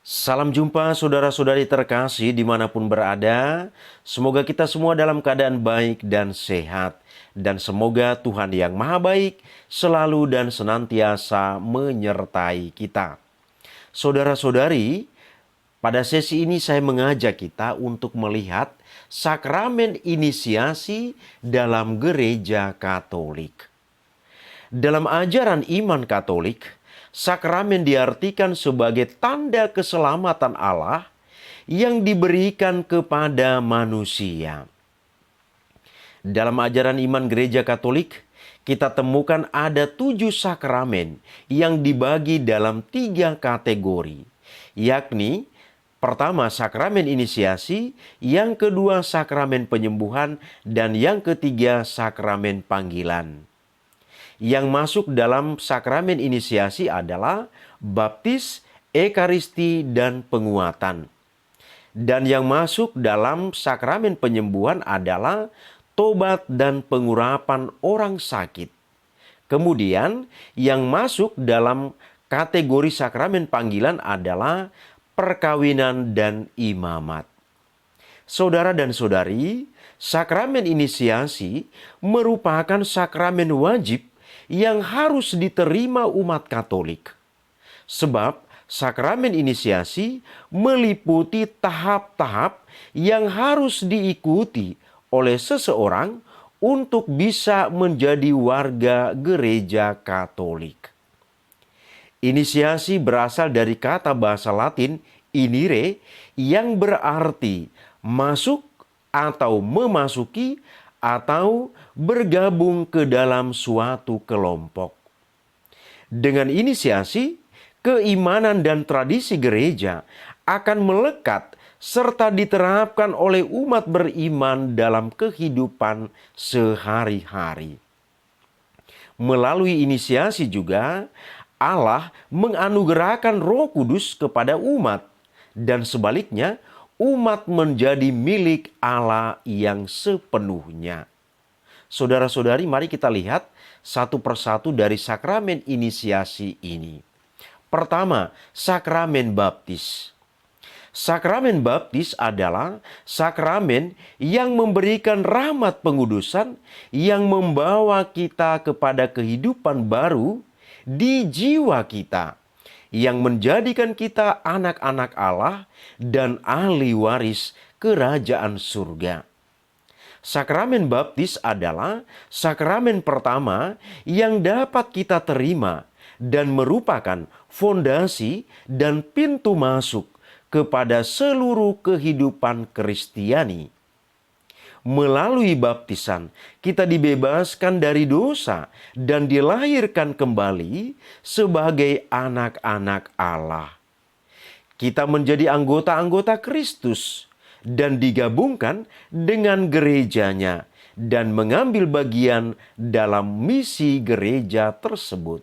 Salam jumpa saudara-saudari terkasih dimanapun berada. Semoga kita semua dalam keadaan baik dan sehat. Dan semoga Tuhan yang Maha Baik selalu dan senantiasa menyertai kita. Saudara-saudari, pada sesi ini saya mengajak kita untuk melihat sakramen inisiasi dalam gereja Katolik. Dalam ajaran iman Katolik, sakramen diartikan sebagai tanda keselamatan Allah yang diberikan kepada manusia. Dalam ajaran iman gereja Katolik, kita temukan ada 7 sakramen yang dibagi dalam 3 kategori, yakni pertama sakramen inisiasi, yang kedua sakramen penyembuhan, dan yang ketiga sakramen panggilan. Yang masuk dalam sakramen inisiasi adalah baptis, ekaristi, dan penguatan. Dan yang masuk dalam sakramen penyembuhan adalah tobat dan pengurapan orang sakit. Kemudian yang masuk dalam kategori sakramen panggilan adalah perkawinan dan imamat. Saudara dan saudari, sakramen inisiasi merupakan sakramen wajib yang harus diterima umat Katolik. Sebab sakramen inisiasi meliputi tahap-tahap yang harus diikuti oleh seseorang untuk bisa menjadi warga gereja Katolik. Inisiasi berasal dari kata bahasa Latin inire yang berarti masuk atau memasuki atau bergabung ke dalam suatu kelompok. Dengan inisiasi, keimanan dan tradisi gereja akan melekat serta diterapkan oleh umat beriman dalam kehidupan sehari-hari. Melalui inisiasi juga, Allah menganugerahkan Roh Kudus kepada umat, dan sebaliknya, umat menjadi milik Allah yang sepenuhnya. Saudara-saudari, mari kita lihat satu persatu dari sakramen inisiasi ini. Pertama, sakramen baptis. Sakramen baptis adalah sakramen yang memberikan rahmat pengudusan yang membawa kita kepada kehidupan baru di jiwa kita, yang menjadikan kita anak-anak Allah dan ahli waris kerajaan surga. Sakramen baptis adalah sakramen pertama yang dapat kita terima dan merupakan fondasi dan pintu masuk kepada seluruh kehidupan Kristiani. Melalui baptisan, kita dibebaskan dari dosa dan dilahirkan kembali sebagai anak-anak Allah. Kita menjadi anggota-anggota Kristus dan digabungkan dengan gerejanya dan mengambil bagian dalam misi gereja tersebut.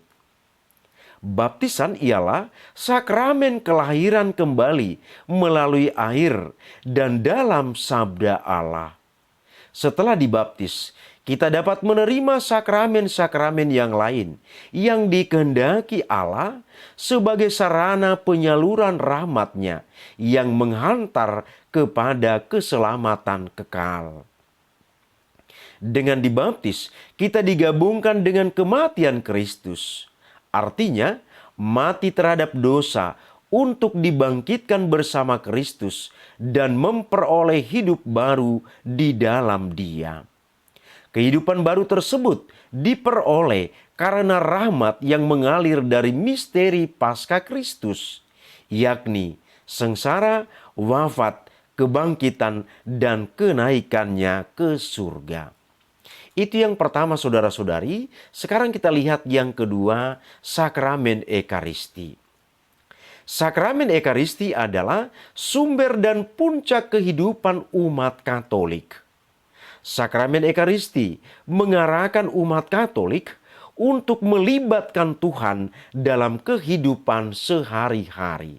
Baptisan ialah sakramen kelahiran kembali melalui air dan dalam sabda Allah. Setelah dibaptis, kita dapat menerima sakramen-sakramen yang lain yang dikehendaki Allah sebagai sarana penyaluran rahmat-Nya yang menghantar kepada keselamatan kekal. Dengan dibaptis, kita digabungkan dengan kematian Kristus. Artinya, mati terhadap dosa untuk dibangkitkan bersama Kristus dan memperoleh hidup baru di dalam Dia. Kehidupan baru tersebut diperoleh karena rahmat yang mengalir dari misteri Paskah Kristus, yakni sengsara, wafat, kebangkitan, dan kenaikannya ke surga. Itu yang pertama, saudara-saudari. Sekarang kita lihat yang kedua, sakramen ekaristi. Sakramen ekaristi adalah sumber dan puncak kehidupan umat Katolik. Sakramen ekaristi mengarahkan umat Katolik untuk melibatkan Tuhan dalam kehidupan sehari-hari.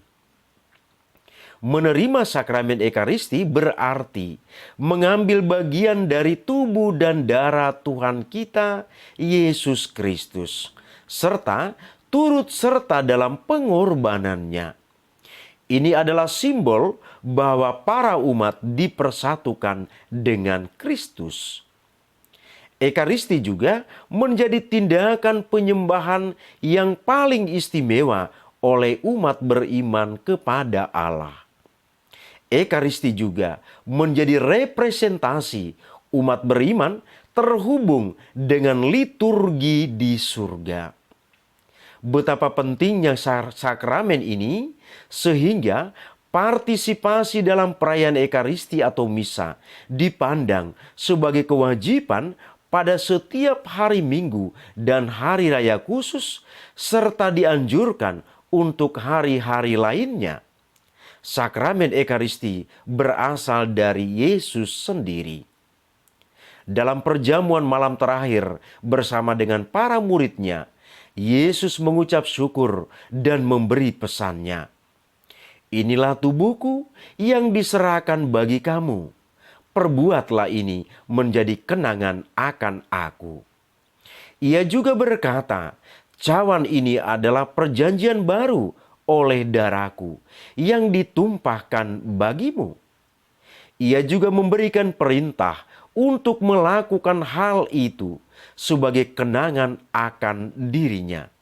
Menerima sakramen ekaristi berarti mengambil bagian dari tubuh dan darah Tuhan kita, Yesus Kristus, serta turut serta dalam pengorbanannya. Ini adalah simbol bahwa para umat dipersatukan dengan Kristus. Ekaristi juga menjadi tindakan penyembahan yang paling istimewa oleh umat beriman kepada Allah. Ekaristi juga menjadi representasi umat beriman terhubung dengan liturgi di surga. Betapa pentingnya sakramen ini sehingga partisipasi dalam perayaan Ekaristi atau misa dipandang sebagai kewajiban pada setiap hari Minggu dan hari raya khusus, serta dianjurkan untuk hari-hari lainnya. Sakramen Ekaristi berasal dari Yesus sendiri. Dalam perjamuan malam terakhir bersama dengan para muridnya, Yesus mengucap syukur dan memberi pesannya. Inilah tubuhku yang diserahkan bagi kamu. Perbuatlah ini menjadi kenangan akan aku. Ia juga berkata, cawan ini adalah perjanjian baru oleh darahku yang ditumpahkan bagimu. Ia juga memberikan perintah untuk melakukan hal itu sebagai kenangan akan dirinya.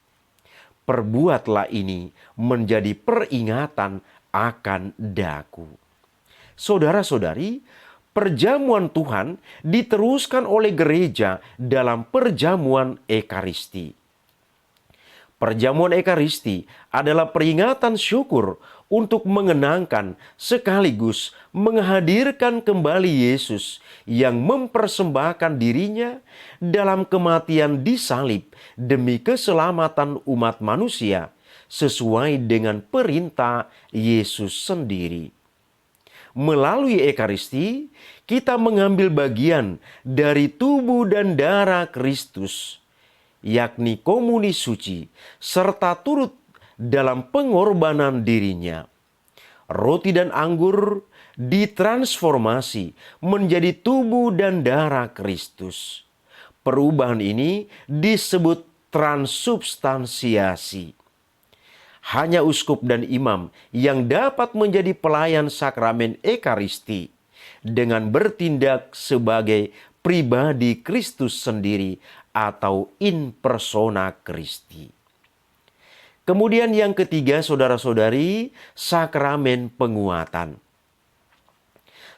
Perbuatlah ini menjadi peringatan akan daku. Saudara-saudari, perjamuan Tuhan diteruskan oleh gereja dalam perjamuan Ekaristi. Perjamuan Ekaristi adalah peringatan syukur untuk mengenangkan sekaligus menghadirkan kembali Yesus yang mempersembahkan dirinya dalam kematian di salib demi keselamatan umat manusia sesuai dengan perintah Yesus sendiri. Melalui Ekaristi, kita mengambil bagian dari tubuh dan darah Kristus, yakni komuni suci, serta turut dalam pengorbanan dirinya. Roti dan anggur ditransformasi menjadi tubuh dan darah Kristus. Perubahan ini disebut transubstansiasi. Hanya uskup dan imam yang dapat menjadi pelayan sakramen Ekaristi dengan bertindak sebagai pribadi Kristus sendiri atau in persona Christi. Kemudian yang ketiga, saudara-saudari, sakramen penguatan.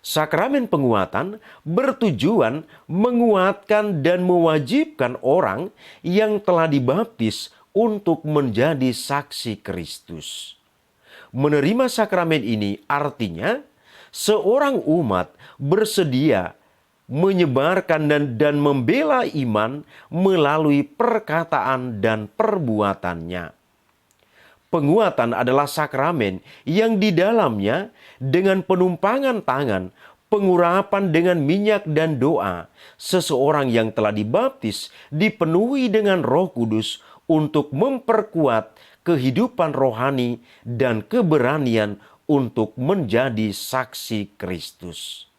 Sakramen penguatan bertujuan menguatkan dan mewajibkan orang yang telah dibaptis untuk menjadi saksi Kristus. Menerima sakramen ini artinya seorang umat bersedia menyebarkan dan membela iman melalui perkataan dan perbuatannya. Penguatan adalah sakramen yang di dalamnya dengan penumpangan tangan, pengurapan dengan minyak dan doa, seseorang yang telah dibaptis dipenuhi dengan Roh Kudus untuk memperkuat kehidupan rohani dan keberanian untuk menjadi saksi Kristus.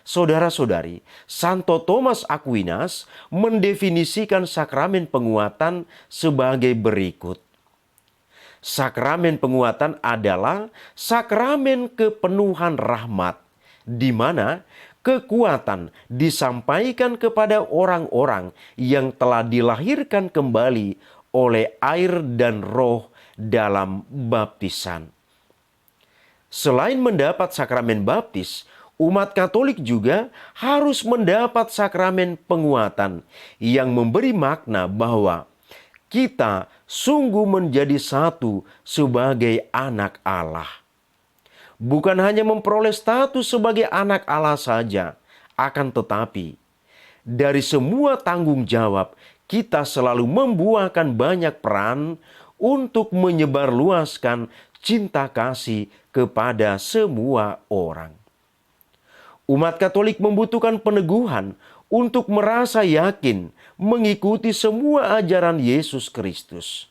Saudara-saudari, Santo Thomas Aquinas mendefinisikan sakramen penguatan sebagai berikut. Sakramen penguatan adalah sakramen kepenuhan rahmat, di mana kekuatan disampaikan kepada orang-orang yang telah dilahirkan kembali oleh air dan roh dalam baptisan. Selain mendapat sakramen baptis, umat Katolik juga harus mendapat sakramen penguatan yang memberi makna bahwa kita sungguh menjadi satu sebagai anak Allah. Bukan hanya memperoleh status sebagai anak Allah saja, akan tetapi dari semua tanggung jawab kita selalu membuahkan banyak peran untuk menyebarluaskan cinta kasih kepada semua orang. Umat Katolik membutuhkan peneguhan untuk merasa yakin mengikuti semua ajaran Yesus Kristus.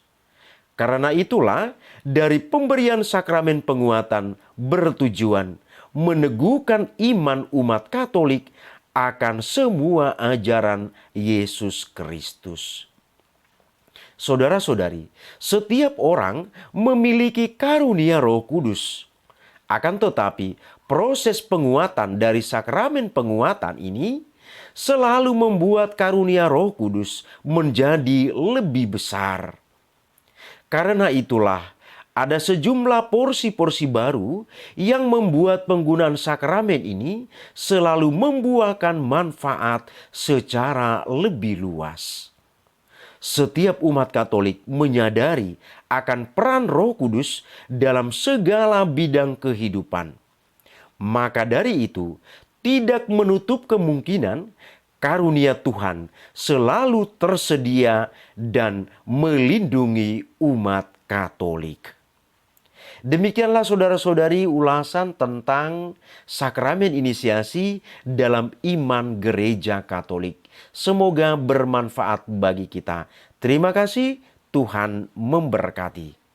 Karena itulah dari pemberian sakramen penguatan bertujuan meneguhkan iman umat Katolik akan semua ajaran Yesus Kristus. Saudara-saudari, setiap orang memiliki karunia Roh Kudus. Akan tetapi, proses penguatan dari sakramen penguatan ini selalu membuat karunia Roh Kudus menjadi lebih besar. Karena itulah, ada sejumlah porsi-porsi baru yang membuat penggunaan sakramen ini selalu membuahkan manfaat secara lebih luas. Setiap umat Katolik menyadari akan peran Roh Kudus dalam segala bidang kehidupan. Maka dari itu, tidak menutup kemungkinan karunia Tuhan selalu tersedia dan melindungi umat Katolik. Demikianlah saudara-saudari ulasan tentang sakramen inisiasi dalam iman gereja Katolik. Semoga bermanfaat bagi kita. Terima kasih, Tuhan memberkati.